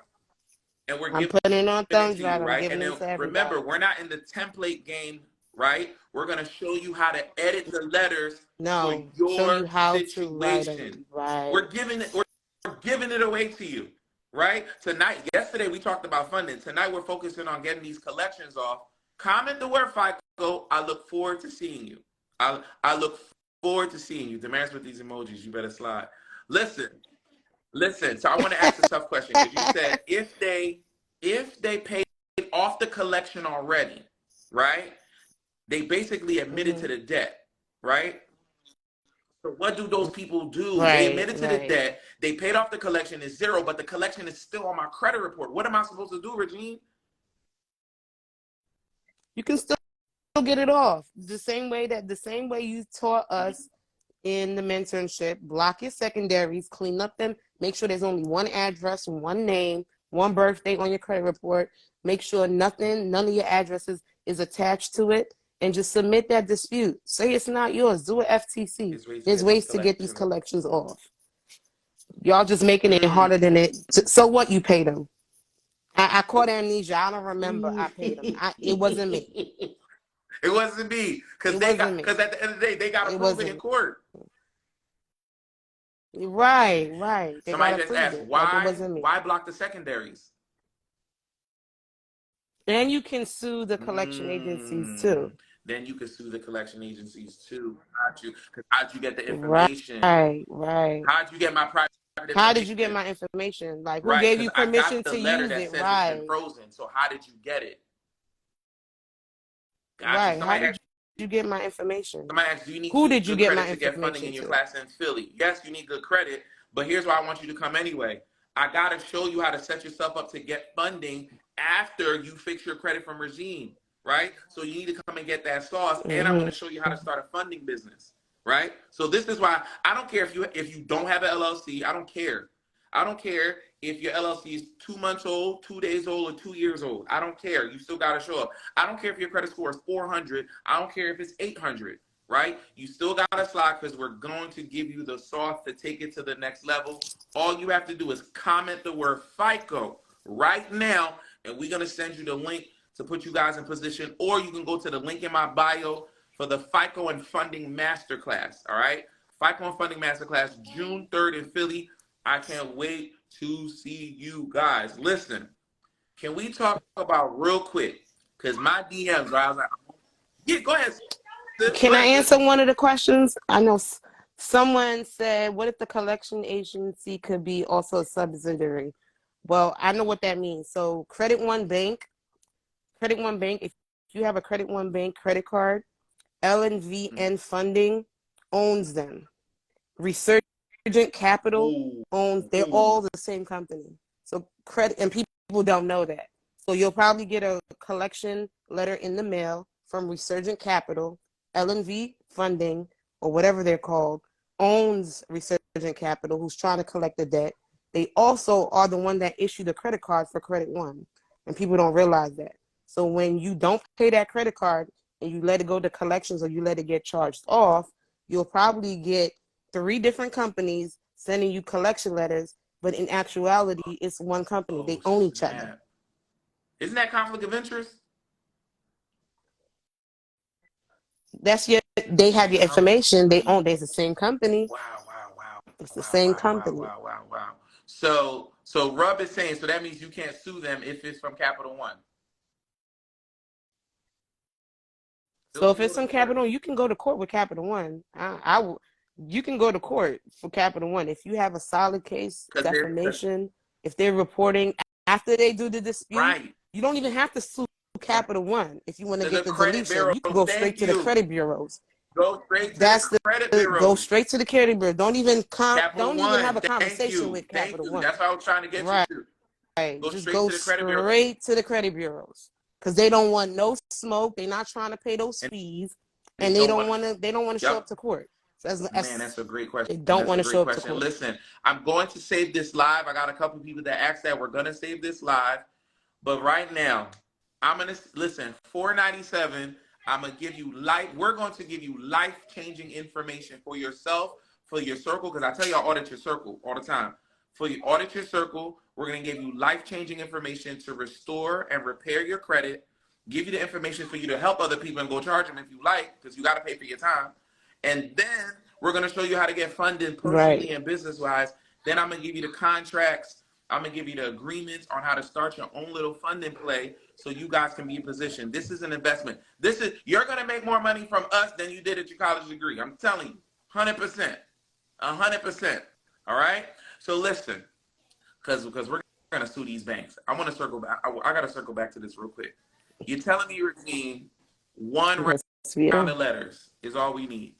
And I'm putting it on thumb drive, right? And then remember, we're not in the template game, right? We're gonna show you how to edit the letters for your situation. Right. We're giving it away to you, right? Yesterday we talked about funding. Tonight we're focusing on getting these collections off. Comment the word FICO. I look forward to seeing you. I look forward to seeing you. Demands with these emojis. You better slide. Listen, so I want to ask a tough question because you said if they paid off the collection already, right? They basically admitted to the debt, right? So what do those people do? They admitted to the debt. They paid off the collection is zero, but the collection is still on my credit report. What am I supposed to do, Regine? You can still get it off the same way you taught us in the mentorship. Block your secondaries, clean up them, make sure there's only one address, one name, one birthday on your credit report. Make sure none of your addresses is attached to it, and just submit that dispute. Say it's not yours. Do an FTC. There's ways to get these collections off. Y'all just making it harder than it. So what? You paid them. I caught amnesia. I don't remember. I paid them. It wasn't me. It wasn't me, because at the end of the day, they got to prove it in court. Right. They Somebody gotta just prove asked, it. Like it wasn't me. why block the secondaries? And you can sue the collection agencies too. Then you can sue the collection agencies too. How'd you get the information? Right. How'd you get my private information? How did you get my information? Like, who Right, gave because you I permission got the to letter use that it? says it's been frozen. So how did you get it? Got you. How did you get my information? Somebody asked, do you need Who did good you get credit my to get funding information in your to? class in Philly? Yes, you need good credit, but here's why I want you to come anyway. I got to show you how to set yourself up to get funding after you fix your credit from Regine, right? So you need to come and get that sauce, and I'm going to show you how to start a funding business, right? So this is why I don't care if you don't have an LLC. I don't care. I don't care if your LLC is 2 months old, 2 days old, or 2 years old. I don't care. You still got to show up. I don't care if your credit score is 400. I don't care if it's 800, right? You still got to slide, because we're going to give you the sauce to take it to the next level. All you have to do is comment the word FICO right now, and we're going to send you the link to put you guys in position, or you can go to the link in my bio for the FICO and Funding Masterclass, all right? FICO and Funding Masterclass, June 3rd in Philly. I can't wait to see you guys. Listen, can we talk about real quick? Because my DMs, right? I was like, yeah, go ahead. Can I answer one of the questions? I know someone said, what if the collection agency could be also a subsidiary? Well, I know what that means. So Credit One Bank, if you have a Credit One Bank credit card, LNVN Funding owns them. Resurgent Capital owns, they're all the same company. So credit, and people don't know that. So you'll probably get a collection letter in the mail from Resurgent Capital. LNV Funding, or whatever they're called, owns Resurgent Capital, who's trying to collect the debt. They also are the one that issued the credit card for Credit One, and people don't realize that. So when you don't pay that credit card and you let it go to collections, or you let it get charged off, you'll probably get 3 different companies sending you collection letters, but in actuality, it's one company. They own each other. Isn't that conflict of interest? They have your information. They own. There's the same company. Wow. It's the same company. Wow. So Rub is saying, so that means you can't sue them if it's from Capital One. So if it's from Capital One, you can go to court with Capital One. You can go to court for Capital One if you have a solid case, defamation. If they're reporting after they do the dispute, right, you don't even have to sue Capital One if you want to get the deletion. You can go straight to the credit bureaus. Go straight to the credit bureau. Go straight to the credit bureau. Don't even have a conversation with Capital One. That's what I was trying to get you to. Right. Just go straight to the credit bureaus, because they don't want no smoke. They're not trying to pay those fees, and they don't want to show up to court. So that's a great question. They don't want to show up to court. Listen, I'm going to save this live. I got a couple people that asked that. We're going to save this live, but right now, I'm going to listen. $497. I'm going to give you we're going to give you life-changing information for yourself, for your circle, because I tell you, I audit your circle all the time. For you audit your circle, we're going to give you life-changing information to restore and repair your credit, give you the information for you to help other people and go charge them if you like, because you got to pay for your time. And then we're going to show you how to get funded personally and business-wise. Then I'm going to give you the contracts. I'm going to give you the agreements on how to start your own little funding play so you guys can be in position. This is an investment. You're going to make more money from us than you did at your college degree. I'm telling you, 100%. 100%. All right? So listen, because we're going to sue these banks. I want to circle back. I got to circle back to this real quick. You're telling me, Regine, one round of letters is all we need.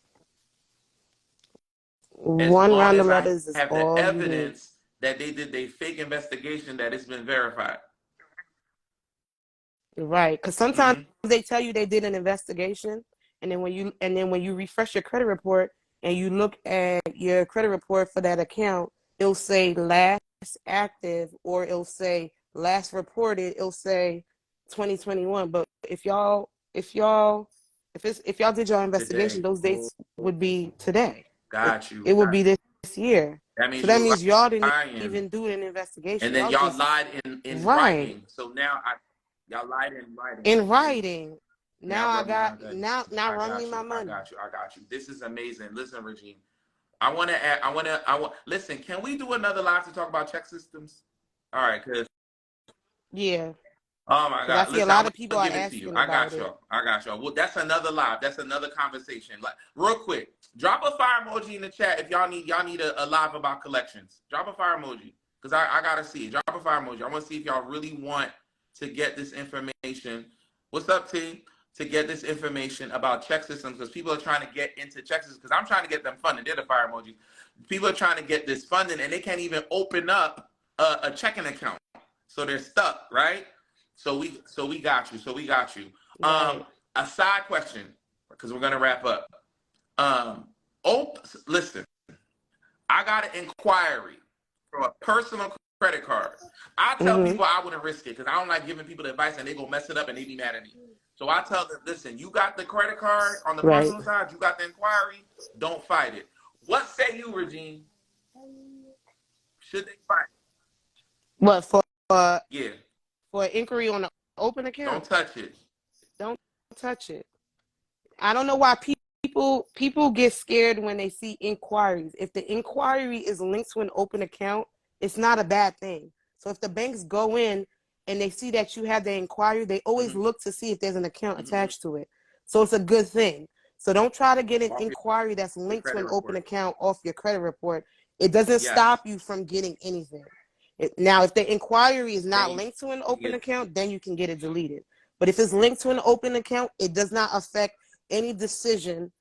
One round of letters is all we need. Have the evidence that they did a fake investigation that it's been verified. Right, because sometimes they tell you they did an investigation, and then when you refresh your credit report and you look at your credit report for that account, it'll say last active, or it'll say last reported. It'll say 2021. But if y'all did your investigation, those dates would be today. Got you. It would be this year. That So means that you means y'all didn't lying. even do an And investigation. then Y'all y'all just lied in right writing. So now y'all lied in writing. in writing. Now Now I rub me got out that. now I run me got my you. I money. got you. I got you. This is amazing. Listen, Regine. I want listen, can we do another live to talk about check systems? All right, cuz Yeah, oh my because I God. see a Listen, I'm lot of people gonna are give it to you. asking I about got it. y'all. I got y'all. Well, that's another live. That's another conversation. Like, real quick, drop a fire emoji in the chat if y'all need a live about collections. Drop a fire emoji because I gotta see it. Drop a fire emoji. I want to see if y'all really want to get this information. What's up, T? To get this information about check systems because people are trying to get into check systems because I'm trying to get them funded. They're the fire emoji. People are trying to get this funding and they can't even open up a checking account, so they're stuck, right? So we got you. So we got you. Right. A side question because we're gonna wrap up. Oh, listen. I got an inquiry from a personal credit card. I tell Mm-hmm. people I wouldn't risk it because I don't like giving people advice and they go mess it up and they be mad at me. So I tell them, listen, you got the credit card on the Right. personal side, you got the inquiry, don't fight it. What say you, Regine? Should they fight? What uh, Yeah, for inquiry on an open don't account? touch it. Don't touch it. I don't know why people get scared when they see inquiries. If the inquiry is linked to an open account, it's not a bad thing. So if the banks go in and they see that you have the inquiry, they always Mm-hmm. look to see if there's an account Mm-hmm. attached to it. So it's a good thing. So don't try to get an Off inquiry that's your linked to credit an open report. account off your credit report. It doesn't Yes. stop you from getting anything. Now, if the inquiry is not Then linked to an you open get account, then you can get it deleted. But if it's linked to an open account, it does not affect any decision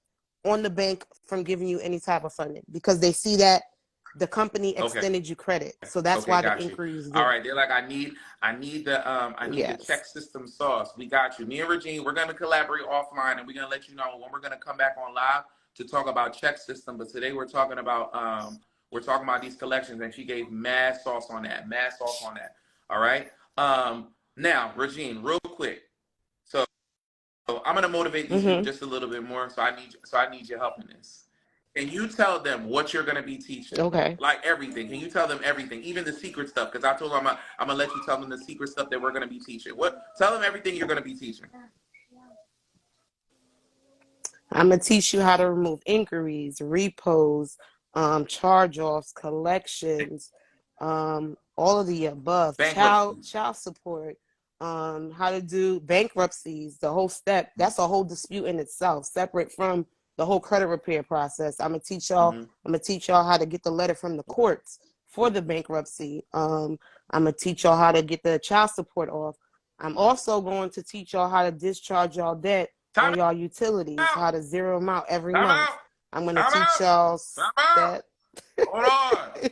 on the bank from giving you any type of funding because they see that the company okay. extended you credit. So that's Okay, why the got you. inquiry is All there. right, they're like, I need the Yes. check system sauce. We got you. Me and Regine, we're gonna collaborate offline, and we're gonna let you know when we're gonna come back on live to talk about check system. But today we're talking about these collections, and she gave mad sauce on that, mad sauce on that. All right. Now, Regine, real quick. So I'm gonna motivate these people Mm-hmm. just a little bit more. So I need your help in this. Can you tell them what you're gonna be teaching? Okay. Like everything. Can you tell them everything, even the secret stuff? Because I told them I'm gonna let you tell them the secret stuff that we're gonna be teaching. What? Tell them everything you're gonna be teaching. I'm gonna teach you how to remove inquiries, repos, charge-offs, collections, all of the above, Bankruptcy. child support, how to do bankruptcies, the whole step. That's a whole dispute in itself, separate from the whole credit repair process. I'm gonna teach y'all. Mm-hmm. I'm gonna teach y'all how to get the letter from the courts for the bankruptcy. I'm gonna teach y'all how to get the child support off. I'm also going to teach y'all how to discharge y'all debt Time on y'all utilities, out. how to zero them out every Time month. out. I'm going to Time teach out. y'all Time out. that. Hold on.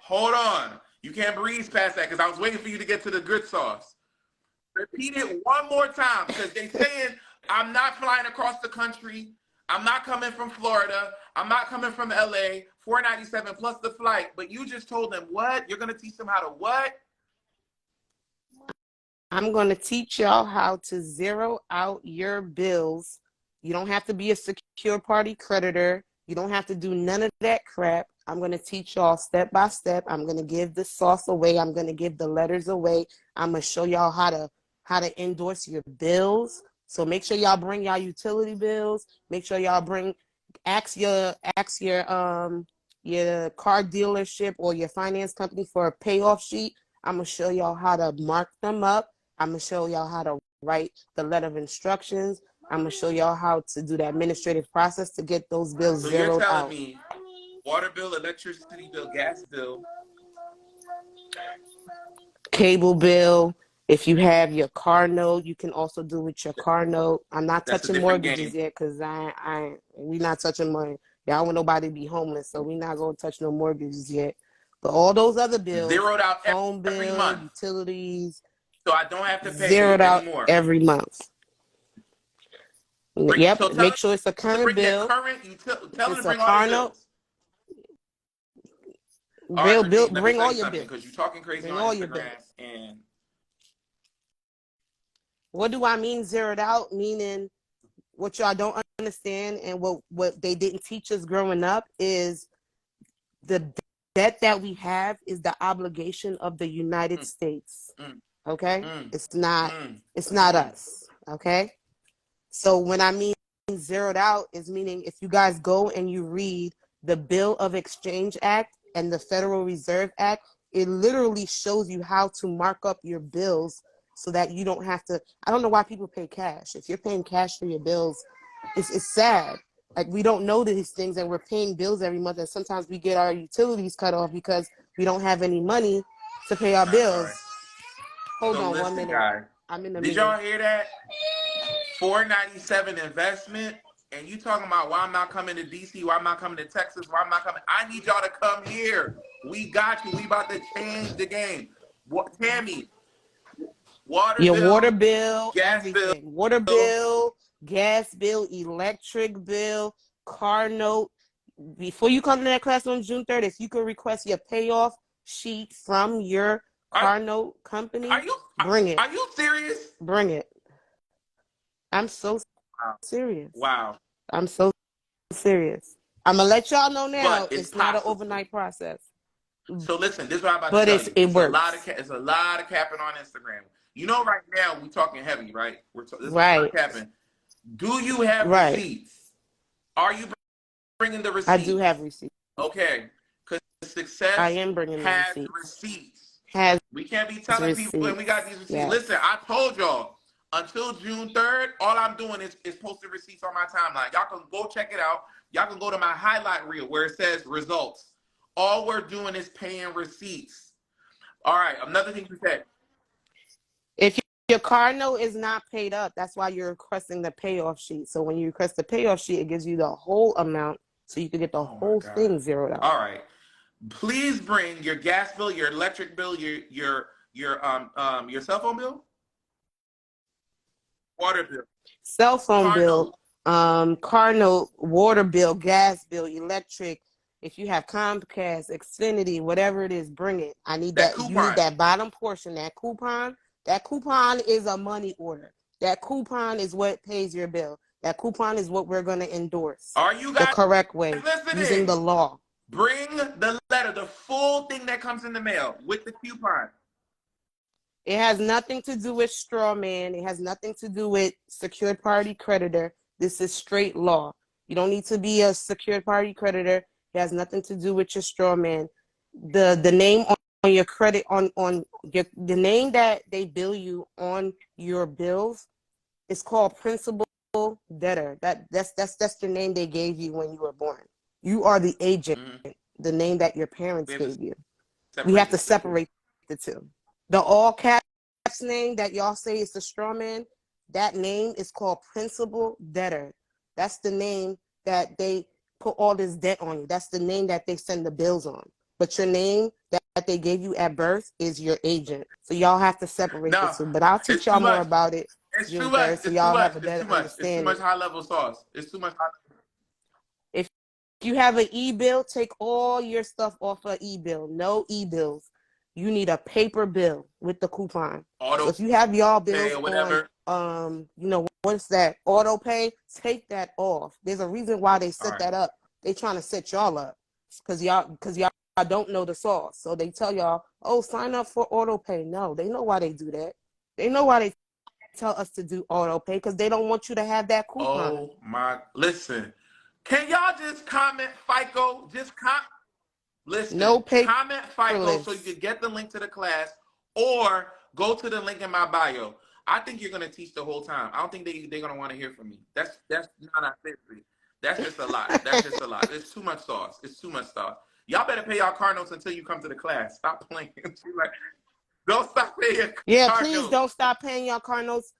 Hold on. You can't breeze past that because I was waiting for you to get to the good sauce. Repeat it one more time because they saying I'm not flying across the country. I'm not coming from Florida. I'm not coming from LA. 497 plus the flight. But you just told them what? You're gonna teach them how to what? I'm going to teach y'all how to zero out your bills. You don't have to be a secure party creditor. You don't have to do none of that crap. I'm going to teach y'all step by step. I'm going to give the sauce away. I'm going to give the letters away. I'm going to show y'all how to endorse your bills. So make sure y'all bring y'all utility bills. Make sure y'all ask your car dealership or your finance company for a payoff sheet. I'm going to show y'all how to mark them up. I'm going to show y'all how to write the letter of instructions. I'm going to show y'all how to do the administrative process to get those bills So you're zeroed telling out. me water bill, electricity bill, gas bill. Cable bill. If you have your car note, you can also do with your car note. I'm not That's a touching different mortgages game. yet because we not touching money. Y'all want nobody to be homeless, so we not gonna touch no mortgages yet. But all those other bills, Zeroed out phone every bill, month. utilities, So I don't have to pay zeroed out anymore. every month. So Yep, tell make them sure it's a to current bring their bill. current. If Tell them to it's a bring all their car note, bills. All right, Regine. Let me bring tell all you your something because you're bills. talking crazy Bring on all your Instagram, bills. and What do I mean zeroed out? Meaning what y'all don't understand and what they didn't teach us growing up is the debt that we have is the obligation of the United Mm, States. mm, Okay? mm, It's not mm, mm. us. Okay? So when I mean zeroed out is meaning if you guys go and you read the Bill of Exchange Act and the Federal Reserve Act, it literally shows you how to mark up your bills so that you don't have to. I don't know why people pay cash. If you're paying cash for your bills, it's sad. Like we don't know these things and we're paying bills every month, and sometimes we get our utilities cut off because we don't have any money to pay our bills. Right. Hold So on one listen, minute. guys. I'm in a Did meeting. y'all hear that? $497 investment, and you talking about why I'm not coming to DC, why I'm not coming to Texas, why I'm not coming. I need y'all to come here. We got you. We about to change the game. What, Tammy? Water Your water bill, bill, gas bill. everything. Water bill, gas bill, electric bill, car note. Before you come to that class on June 3rd, if you could request your payoff sheet from your Are, car note are company, you bring it. are you serious? Bring it. I'm so Wow. serious. Wow. I'm so serious. I'm going to let y'all know now, But it's it's not an possible. overnight process. So listen, this is what I'm about to But tell you. it It's a lot of works. it's a lot of capping on Instagram. You know, right now we talking heavy, right? This is a lot of Right. capping. Do you have Right. receipts? Are you bringing the I do receipts? have receipts. Okay, because I success am bringing the has receipts. receipts. Has We can't be telling people, and we got these receipts. receipts. Yes. Listen, I told y'all until June 3rd, all I'm doing is posting receipts on my timeline. Y'all can go check it out. Y'all can go to my highlight reel where it says results. All we're doing is paying receipts. All right, another thing you said. If your car note is not paid up, that's why you're requesting the payoff sheet. So when you request the payoff sheet, it gives you the whole amount so you can get the Oh my whole God. thing zeroed out. All right. Please bring your gas bill, your electric bill, your cell phone bill, water bill, Cell phone car bill, note. car note, water bill, gas bill, electric. If you have Comcast, Xfinity, whatever it is, bring it. I need That that. You need coupon. that bottom portion, that coupon. That coupon is a money order. That coupon is what pays your bill. That coupon is what we're going to endorse Are you the guys correct way using the listening? law. Bring the letter, the full thing that comes in the mail with the coupon. It has nothing to do with straw man. It has nothing to do with secured party creditor. This is straight law. You don't need to be a secured party creditor. It has nothing to do with your straw man. The name on your credit on your the name that they bill you on your bills is called principal debtor. That's the name they gave you when you were born. You are the agent, Mm-hmm. the name that your parents We have to gave you. We separate have to the two. separate the two. The all caps name that y'all say is the straw man, that name is called principal debtor. That's the name that they put all this debt on you. That's the name that they send the bills on. But your name that they gave you at birth is your agent. So y'all have to separate the No, two. But I'll teach it's too y'all more much. about it It's too June much. 3rd so It's too y'all much. have a It's better too much. It's too much understanding. high level sauce. It's too much high level. If you have an e-bill, take all your stuff off of e-bill. No e-bills. You need a paper bill with the coupon. So Auto if you have y'all pay bills or on whatever. what's that? Auto pay, take that off. There's a reason why they All set right. that up. They trying to set y'all up. Cause y'all don't know the sauce. So they tell y'all, oh, sign up for auto pay. No, they know why they do that. They know why they tell us to do auto pay because they don't want you to have that coupon. Oh my! Listen, can y'all just comment FICO? No Listen, comment FICO so you paperless. can get the link to the class, or go to the link in my bio. I think you're gonna teach the whole time. I don't think they're gonna want to hear from me. That's not fair. That's just a lot. That's just a lot. It's too much sauce. It's too much sauce. Y'all better pay y'all car notes until you come to the class. Stop playing. Like, don't stop paying your Yeah, car please notes. don't stop paying your car notes.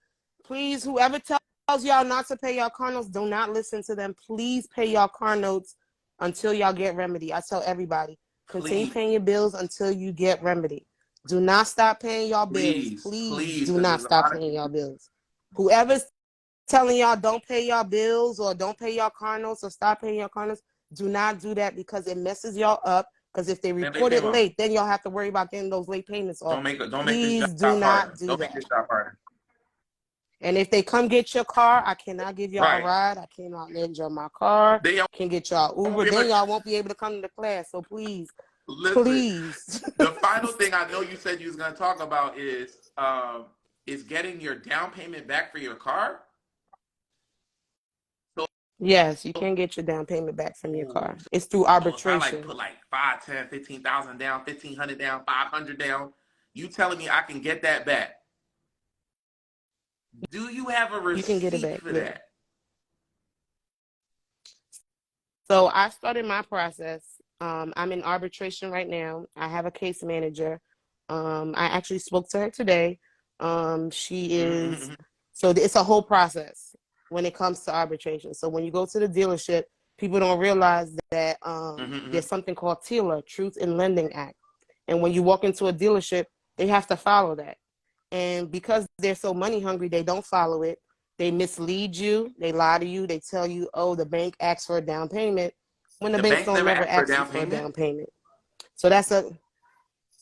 Please, whoever tells y'all not to pay your car notes, do not listen to them. Please pay your car notes until y'all get remedy. I tell everybody, continue Please, paying your bills until you get remedy. Do not stop paying your bills. please, Please please, do because not there's a stop lot of paying your people. bills. Whoever's telling y'all don't pay your bills or don't pay your car notes or stop paying your car notes, do not do that because it messes y'all up. Because if they Then they report pay it them. late, then y'all have to worry about getting those late payments off. Don't make this Please do job not harder. do Don't make that. this job harder. And if they come get your car, I cannot give y'all a Right. ride. I cannot lend y'all my car. They Can get y'all won't Uber. be able Then to. y'all won't be able to come to the class. So please, Listen, Please. the final thing I know you said you was gonna talk about is getting your down payment back for your car. So, Yes, you can get your down payment back from your ooh, car. It's through so if I like arbitration. put like 5, 10, 15,000 down, 1,500 down, 500 down, you telling me I can get that back? Do you have a You can get it receipt back. for Yeah. that? So I started my process. I'm in arbitration right now. I have a case manager. I actually spoke to her today. She is, Mm-hmm, so it's a whole process when it comes to arbitration. So when you go to the dealership, people don't realize that mm-hmm. there's something called TILA, Truth in Lending Act. And when you walk into a dealership, they have to follow that. And because they're so money hungry, they don't follow it. They mislead you. They lie to you. They tell you, oh, the bank asks for a down payment when the The banks banks don't never never ask for a ask you down for a payment. down payment. So that's a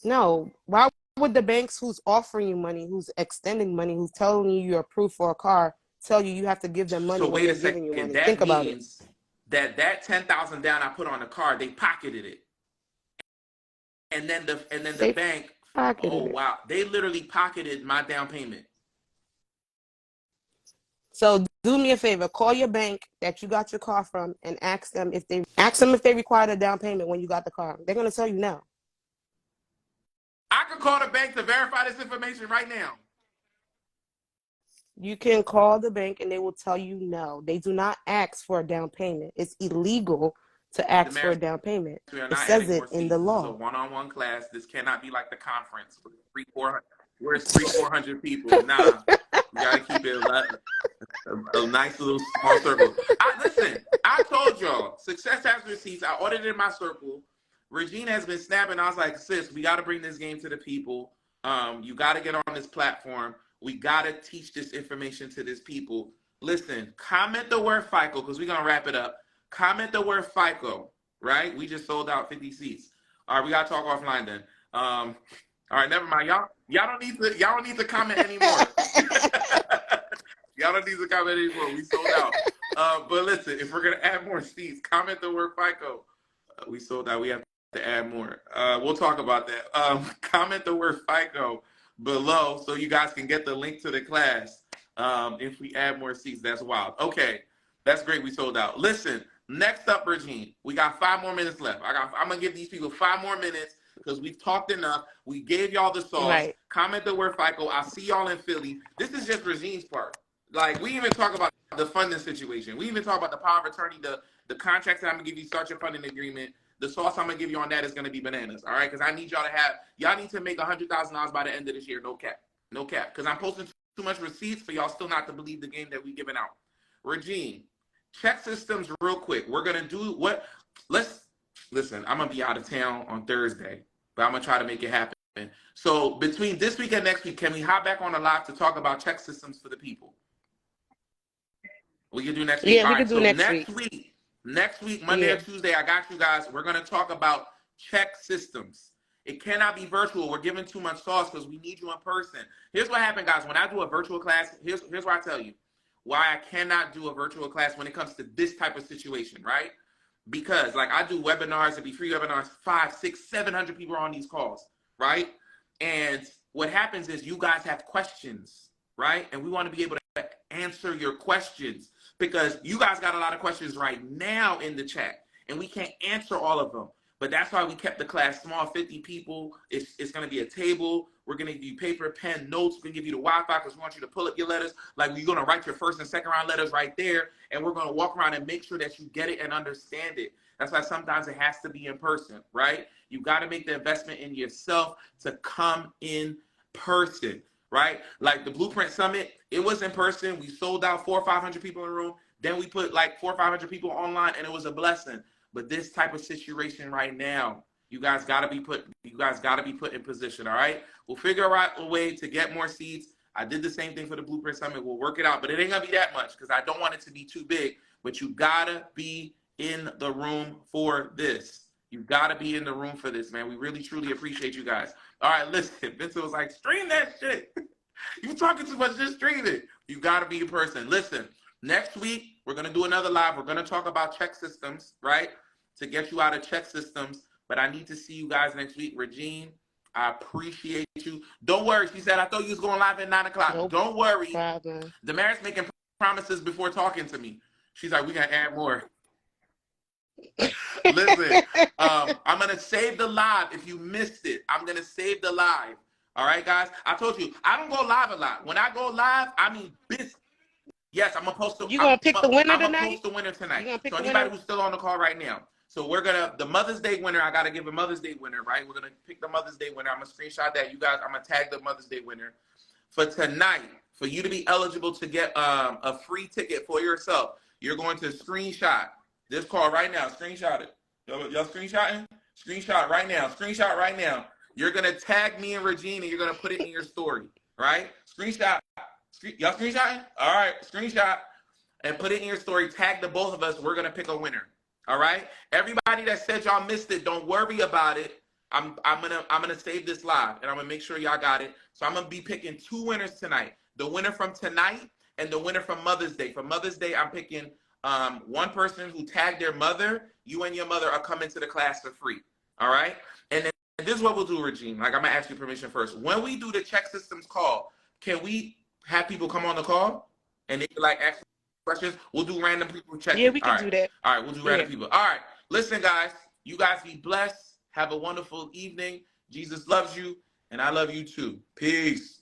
no. Why would the banks who's offering you money, who's extending money, who's telling you you're approved for a car, tell you you have to give them money So when wait they're a giving you second. money? That Think about it. means that 10,000 down I put on the car, they pocketed it, and then the They bank. Oh pocketed it. wow, they literally pocketed my down payment. So do me a favor, call your bank that you got your car from and ask them if they required a down payment when you got the car. They're gonna tell you no. I could call the bank to verify this information right now. You can call the bank and they will tell you no. They do not ask for a down payment. It's illegal to The ask for mayor, a down payment. we are It not says adding more it in the seats. This is a law. one-on-one class. This cannot be like the conference where it's 400 people. Nah, we got to keep it a nice little small circle. Listen, I told y'all, success has receipts. I audited my circle. Regine has been snapping. I was like, sis, we got to bring this game to the people. You got to get on this platform. We got to teach this information to this people. Listen, comment the word FICO because we're going to wrap it up. Comment the word FICO, right? We just sold out 50 seats. All right, we got to talk offline then. All right, never mind. Y'all don't need to comment anymore. Y'all don't need to comment anymore. We sold out. But listen, if we're gonna add more seats, comment the word FICO. We sold out. We have to add more. We'll talk about that. Comment the word FICO below so you guys can get the link to the class. If we add more seats, that's wild. Okay, that's great. We sold out. Listen, next up, Regine, we got 5 more minutes left. I'm gonna give these people 5 more minutes because we've talked enough. We gave y'all the sauce. Right. Comment the word FICO. I'll see y'all in Philly. This is just Regine's part. Like, we even talk about the funding situation. We even talk about the power of attorney, the contracts that I'm gonna give you, start your funding agreement. The sauce I'm gonna give you on that is gonna be bananas. All right, because I need y'all need to make $100,000 by the end of this year. No cap, no cap. Because I'm posting too much receipts for y'all still not to believe the game that we giving out. Regine, check systems real quick. We're gonna do what? Let's listen. I'm gonna be out of town on Thursday, but I'm gonna try to make it happen. So between this week and next week, can we hop back on the live to talk about check systems for the people? We can do next week. Yeah, All we right. could do So next week. next week, Monday or Yeah. Tuesday, I got you guys. We're gonna talk about check systems. It cannot be virtual. We're giving too much sauce because we need you in person. Here's what happened, guys. When I do a virtual class, here's what I tell you. Why I cannot do a virtual class when it comes to this type of situation, right? Because like I do webinars, it'd be free webinars, 5, 6, 700 people are on these calls, right? And what happens is you guys have questions, right? And we want to be able to answer your questions because you guys got a lot of questions right now in the chat and we can't answer all of them. But that's why we kept the class small, 50 people. It's going to be a table. We're going to give you paper, pen, notes. We're going to give you the Wi-Fi because we want you to pull up your letters. Like you're going to write your first and second round letters right there. And we're going to walk around and make sure that you get it and understand it. That's why sometimes it has to be in person, right? You got to make the investment in yourself to come in person, right? Like the Blueprint Summit, it was in person. We sold out 400 or 500 people in the room. Then we put like 400 or 500 people online, and it was a blessing. But this type of situation right now, you guys got to be put in position. All right, we'll figure out a way to get more seats. I did the same thing for the Blueprint Summit. We'll work it out, but it ain't gonna be that much because I don't want it to be too big. But you gotta be in the room for this. You gotta be in the room for this, man. We really truly appreciate you guys. All right, listen. Vincent was like, stream that shit. You talking too much, just stream it. You gotta be in person. Listen, next week we're gonna do another live. We're gonna talk about check systems, right? To get you out of check systems. but I need to see you guys next week. Regine, I appreciate you. Don't worry. She said, I thought you was going live at 9 o'clock. No Don't worry. problem. Damaris making promises before talking to me. She's like, we got to add more. Listen, I'm going to save the live. If you missed it, I'm going to save the live. All right, guys? I told you, I don't go live a lot. When I go live, I mean business. Yes, I'm gonna post the. You gonna pick the winner I'm gonna tonight? post the winner tonight. You gonna pick so the anybody winner? who's still on the call right now. So we're gonna the Mother's Day winner. I gotta give a Mother's Day winner, right? We're gonna pick the Mother's Day winner. I'm gonna screenshot that. You guys, I'm gonna tag the Mother's Day winner for tonight. For you to be eligible to get a free ticket for yourself, you're going to screenshot this call right now. Screenshot it. Y'all screenshotting? Screenshot right now. Screenshot right now. You're gonna tag me and Regine, and you're gonna put it in your story, right? Screenshot. Y'all screenshotting? All right, screenshot. And put it in your story. Tag the both of us. We're gonna pick a winner. All right. Everybody that said y'all missed it, don't worry about it. I'm gonna save this live and I'm gonna make sure y'all got it. So I'm gonna be picking 2 winners tonight. The winner from tonight and the winner from Mother's Day. For Mother's Day, I'm picking one person who tagged their mother. You and your mother are coming to the class for free. All right. And then this is what we'll do, Regine. Like I'm gonna ask you permission first. When we do the check systems call, can we have people come on the call and they can like ask questions? We'll do random people check. Yeah, we can do that. All right, we'll do random people. All right, listen, guys. You guys be blessed. Have a wonderful evening. Jesus loves you, and I love you too. Peace.